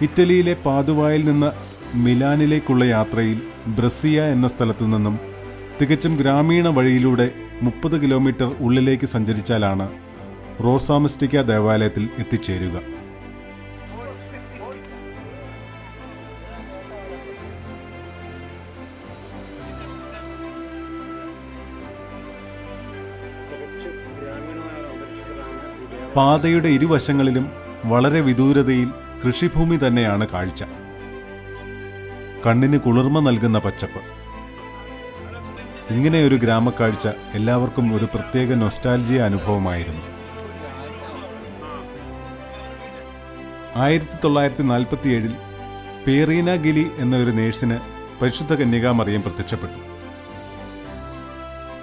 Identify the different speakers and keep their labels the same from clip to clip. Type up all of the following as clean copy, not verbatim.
Speaker 1: ഇറ്റലിയിലെ പാദുവായിൽ നിന്ന് മിലാനിലേക്കുള്ള യാത്രയിൽ ബ്രസിയ എന്ന സ്ഥലത്തു നിന്നും തികച്ചും ഗ്രാമീണ വഴിയിലൂടെ 30 കിലോമീറ്റർ ഉള്ളിലേക്ക് സഞ്ചരിച്ചാലാണ് റോസാ മിസ്റ്റിക്ക ദേവാലയത്തിൽ എത്തിച്ചേരുക. പാതയുടെ ഇരുവശങ്ങളിലും വളരെ വിദൂരതയിൽ കൃഷിഭൂമി തന്നെയാണ് കാഴ്ച. കണ്ണിന് കുളിർമ നൽകുന്ന പച്ചപ്പ്. ഇങ്ങനെയൊരു ഗ്രാമക്കാഴ്ച എല്ലാവർക്കും ഒരു പ്രത്യേക നൊസ്റ്റാൾജിയ അനുഭവമായിരുന്നു. 1947 പേറീന ഗിലി എന്ന ഒരു നേഴ്സിന് പരിശുദ്ധ കന്യകാമറിയം പ്രത്യക്ഷപ്പെട്ടു.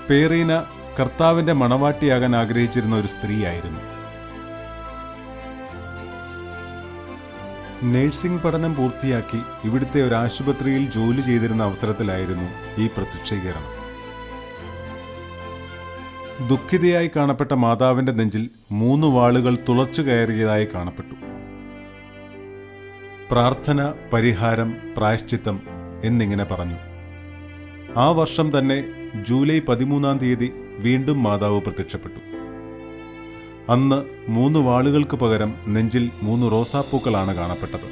Speaker 1: പേറീന കർത്താവിന്റെ മണവാട്ടിയാകാൻ ആഗ്രഹിച്ചിരുന്ന ഒരു സ്ത്രീയായിരുന്നു. നഴ്സിംഗ് പഠനം പൂർത്തിയാക്കി ഇവിടുത്തെ ഒരു ആശുപത്രിയിൽ ജോലി ചെയ്തിരുന്ന അവസരത്തിലായിരുന്നു ഈ പ്രത്യക്ഷീകരണം. ദുഃഖിതയായി കാണപ്പെട്ട മാതാവിന്റെ നെഞ്ചിൽ 3 വാളുകൾ തുളച്ചു കയറിയതായി കാണപ്പെട്ടു. പ്രാർത്ഥന, പരിഹാരം, പ്രായശ്ചിത്തം എന്നിങ്ങനെ പറഞ്ഞു. ആ വർഷം തന്നെ ജൂലൈ 13 വീണ്ടും മാതാവ് പ്രത്യക്ഷപ്പെട്ടു. അന്ന് 3 വാളുകൾക്ക് പകരം നെഞ്ചിൽ 3 റോസാപ്പൂക്കളാണ് കാണപ്പെട്ടത്.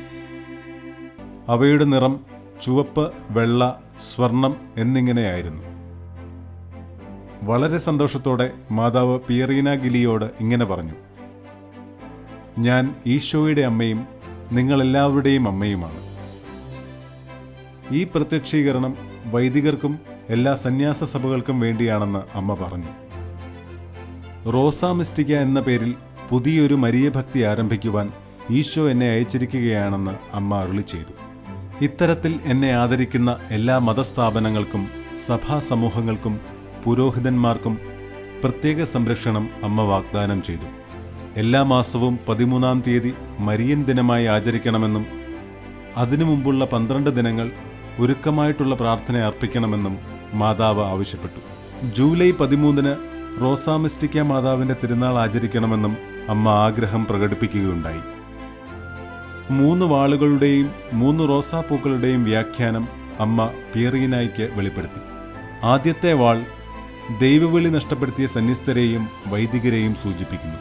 Speaker 1: അവയുടെ നിറം ചുവപ്പ്, വെള്ള, സ്വർണം എന്നിങ്ങനെയായിരുന്നു. വളരെ സന്തോഷത്തോടെ മാതാവ് പിയറീന ഗിലിയോട് ഇങ്ങനെ പറഞ്ഞു: ഞാൻ ഈശോയുടെ അമ്മയും നിങ്ങളെല്ലാവരുടെയും അമ്മയുമാണ്. ഈ പ്രത്യക്ഷീകരണം വൈദികർക്കും എല്ലാ സന്യാസ സഭകൾക്കും വേണ്ടിയാണെന്ന് അമ്മ പറഞ്ഞു. റോസാ മിസ്റ്റിക്ക എന്ന പേരിൽ പുതിയൊരു മരിയഭക്തി ആരംഭിക്കുവാൻ ഈശോ എന്നെ അയച്ചിരിക്കുകയാണെന്ന് അമ്മ അരുളി ചെയ്തു. ഇത്തരത്തിൽ എന്നെ ആദരിക്കുന്ന എല്ലാ മതസ്ഥാപനങ്ങൾക്കും സഭാ സമൂഹങ്ങൾക്കും പുരോഹിതന്മാർക്കും പ്രത്യേക സംരക്ഷണം അമ്മ വാഗ്ദാനം ചെയ്തു. എല്ലാ മാസവും 13 മരിയൻ ദിനമായി ആചരിക്കണമെന്നും അതിനു മുമ്പുള്ള 12 ദിനങ്ങൾ ഒരുക്കമായിട്ടുള്ള പ്രാർത്ഥന അർപ്പിക്കണമെന്നും മാതാവ് ആവശ്യപ്പെട്ടു. ജൂലൈ 13 റോസാ മിസ്റ്റിക്ക മാതാവിന്റെ തിരുനാൾ ആചരിക്കണമെന്നും അമ്മ ആഗ്രഹം പ്രകടിപ്പിക്കുകയുണ്ടായി. 3 വാളുകളുടെയും 3 റോസാപ്പൂക്കളുടെയും വ്യാഖ്യാനം അമ്മ പിയറീനായ്ക്ക് വെളിപ്പെടുത്തി. ആദ്യത്തെ വാൾ ദൈവവിളി നഷ്ടപ്പെടുത്തിയ സന്യസ്തരെയും വൈദികരെയും സൂചിപ്പിക്കുന്നു.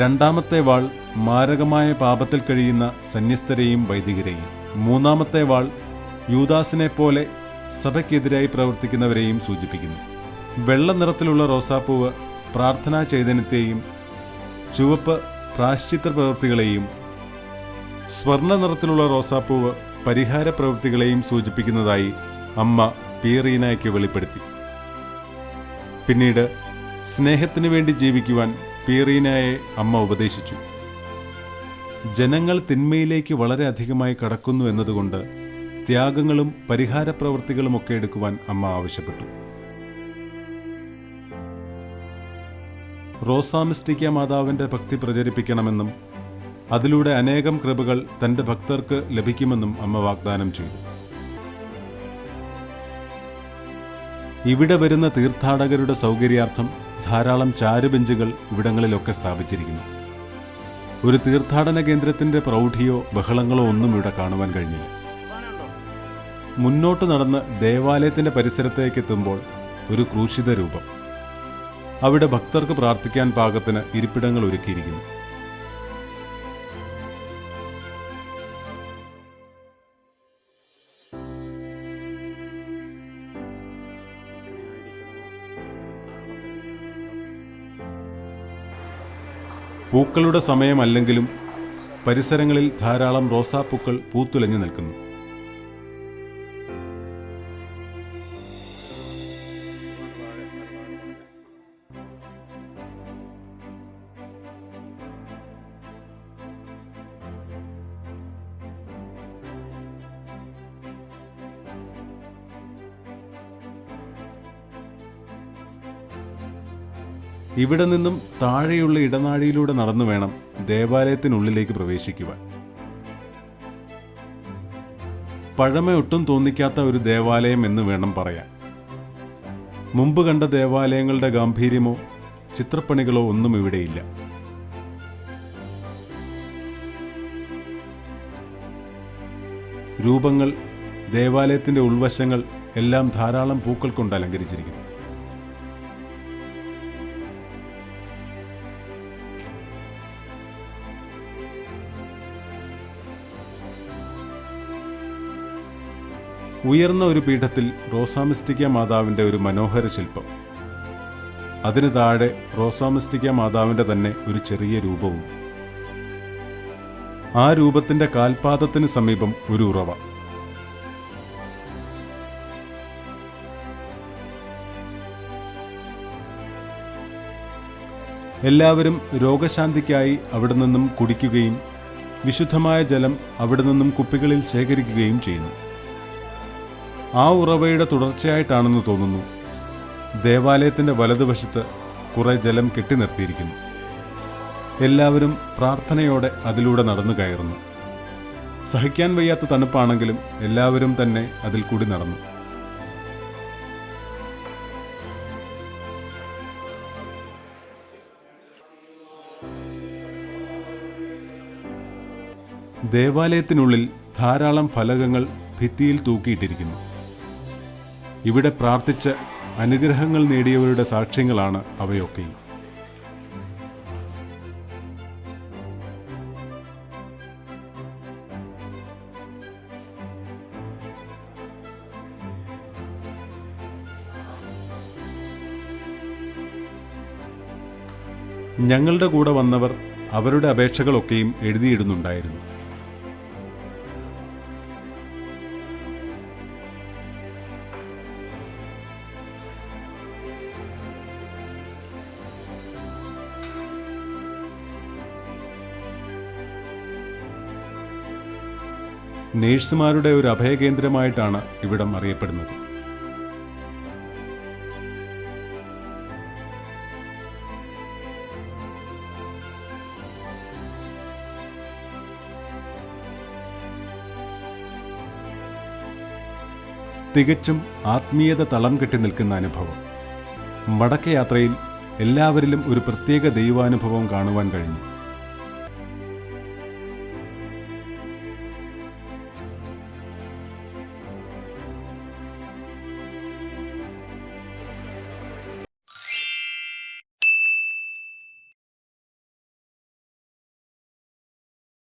Speaker 1: രണ്ടാമത്തെ വാൾ മാരകമായ പാപത്തിൽ കഴിയുന്ന സന്യസ്തരെയും വൈദികരെയും. മൂന്നാമത്തെ വാൾ യൂദാസിനെ പോലെ സഭയ്ക്കെതിരായി പ്രവർത്തിക്കുന്നവരെയും സൂചിപ്പിക്കുന്നു. വെള്ള നിറത്തിലുള്ള റോസാപ്പൂവ് പ്രാർത്ഥനാ ചൈതന്യത്തെയും ചുവപ്പ് പ്രായശ്ചിത്ത പ്രവൃത്തികളെയും, സ്വർണ്ണ നിറത്തിലുള്ള റോസാപ്പൂവ് പരിഹാര പ്രവൃത്തികളെയും സൂചിപ്പിക്കുന്നതായി അമ്മ പിയറീനായ്ക്ക് വെളിപ്പെടുത്തി. പിന്നീട് സ്നേഹത്തിനു വേണ്ടി ജീവിക്കുവാൻ പിയറീനായെ അമ്മ ഉപദേശിച്ചു. ജനങ്ങൾ തിന്മയിലേക്ക് വളരെ അധികമായി കടക്കുന്നു എന്നതുകൊണ്ട് ത്യാഗങ്ങളും പരിഹാര പ്രവൃത്തികളുമൊക്കെ എടുക്കുവാൻ അമ്മ ആവശ്യപ്പെട്ടു. റോസാ മിസ്റ്റിക്ക മാതാവിന്റെ ഭക്തി പ്രചരിപ്പിക്കണമെന്നും അതിലൂടെ അനേകം കൃപകൾ തന്റെ ഭക്തർക്ക് ലഭിക്കുമെന്നും അമ്മ വാഗ്ദാനം ചെയ്തു. ഇവിടെ വരുന്ന തീർത്ഥാടകരുടെ സൗകര്യാർത്ഥം ധാരാളം ചാരുബെഞ്ചുകൾ ഇവിടങ്ങളിലൊക്കെ സ്ഥാപിച്ചിരിക്കുന്നു. ഒരു തീർത്ഥാടന കേന്ദ്രത്തിന്റെ പ്രൗഢിയോ ബഹളങ്ങളോ ഒന്നും ഇവിടെ കാണുവാൻ കഴിഞ്ഞില്ല. മുന്നോട്ട് നടന്ന് ദേവാലയത്തിന്റെ പരിസരത്തേക്ക് എത്തുമ്പോൾ ഒരു ക്രൂശിത രൂപം. അവിടെ ഭക്തർക്ക് പ്രാർത്ഥിക്കാൻ പാകത്തിന് ഇരിപ്പിടങ്ങൾ ഒരുക്കിയിരിക്കുന്നു. പൂക്കളുടെ സമയമല്ലെങ്കിലും പരിസരങ്ങളിൽ ധാരാളം റോസാപ്പൂക്കൾ പൂത്തുലഞ്ഞു നിൽക്കുന്നു. ഇവിടെ നിന്നും താഴെയുള്ള ഇടനാഴിയിലൂടെ നടന്നു വേണം ദേവാലയത്തിനുള്ളിലേക്ക് പ്രവേശിക്കുവാൻ. പഴമയൊട്ടും തോന്നിക്കാത്ത ഒരു ദേവാലയം എന്ന് വേണം പറയാൻ. മുമ്പ് കണ്ട ദേവാലയങ്ങളുടെ ഗാംഭീര്യമോ ചിത്രപ്പണികളോ ഒന്നും ഇവിടെയില്ല. രൂപങ്ങൾ, ദേവാലയത്തിൻ്റെ ഉൾവശങ്ങൾ എല്ലാം ധാരാളം പൂക്കൾ കൊണ്ട് അലങ്കരിച്ചിരിക്കുന്നു. ഉയർന്ന ഒരു പീഠത്തിൽ റോസാമിസ്റ്റിക്ക മാതാവിൻ്റെ ഒരു മനോഹര ശില്പം. അതിന് താഴെ റോസാമിസ്റ്റിക്ക മാതാവിൻ്റെ തന്നെ ഒരു ചെറിയ രൂപവും. ആ രൂപത്തിൻ്റെ കാൽപാദത്തിന് സമീപം ഒരു ഉറവ. എല്ലാവരും രോഗശാന്തിക്കായി അവിടെ നിന്നും കുടിക്കുകയും വിശുദ്ധമായ ജലം അവിടെ നിന്നും കുപ്പികളിൽ ശേഖരിക്കുകയും ചെയ്യുന്നു. ആ ഉറവയുടെ തുടർച്ചയായിട്ടാണെന്ന് തോന്നുന്നു ദേവാലയത്തിൻ്റെ വലതുവശത്ത് കുറെ ജലം കെട്ടി നിർത്തിയിരിക്കുന്നു. എല്ലാവരും പ്രാർത്ഥനയോടെ അതിലൂടെ നടന്നു കയറുന്നു. സഹിക്കാൻ വയ്യാത്ത തണുപ്പാണെങ്കിലും എല്ലാവരും തന്നെ അതിൽ കൂടി നടന്നു. ദേവാലയത്തിനുള്ളിൽ ധാരാളം ഫലകങ്ങൾ ഭിത്തിയിൽ തൂക്കിയിട്ടിരിക്കുന്നു. ഇവിടെ പ്രാർത്ഥിച്ച് അനുഗ്രഹങ്ങൾ നേടിയവരുടെ സാക്ഷ്യങ്ങളാണ് അവയൊക്കെയും. ഞങ്ങളുടെ കൂടെ വന്നവർ അവരുടെ അപേക്ഷകളൊക്കെയും എഴുതിയിടുന്നുണ്ടായിരുന്നു. നേഴ്സുമാരുടെ ഒരു അഭയകേന്ദ്രമായിട്ടാണ് ഇവിടം അറിയപ്പെടുന്നത്. തികച്ചും ആത്മീയത തളം കെട്ടി നിൽക്കുന്ന അനുഭവം. മടക്കയാത്രയിൽ എല്ലാവരിലും ഒരു പ്രത്യേക ദൈവാനുഭവം കാണുവാൻ കഴിഞ്ഞു.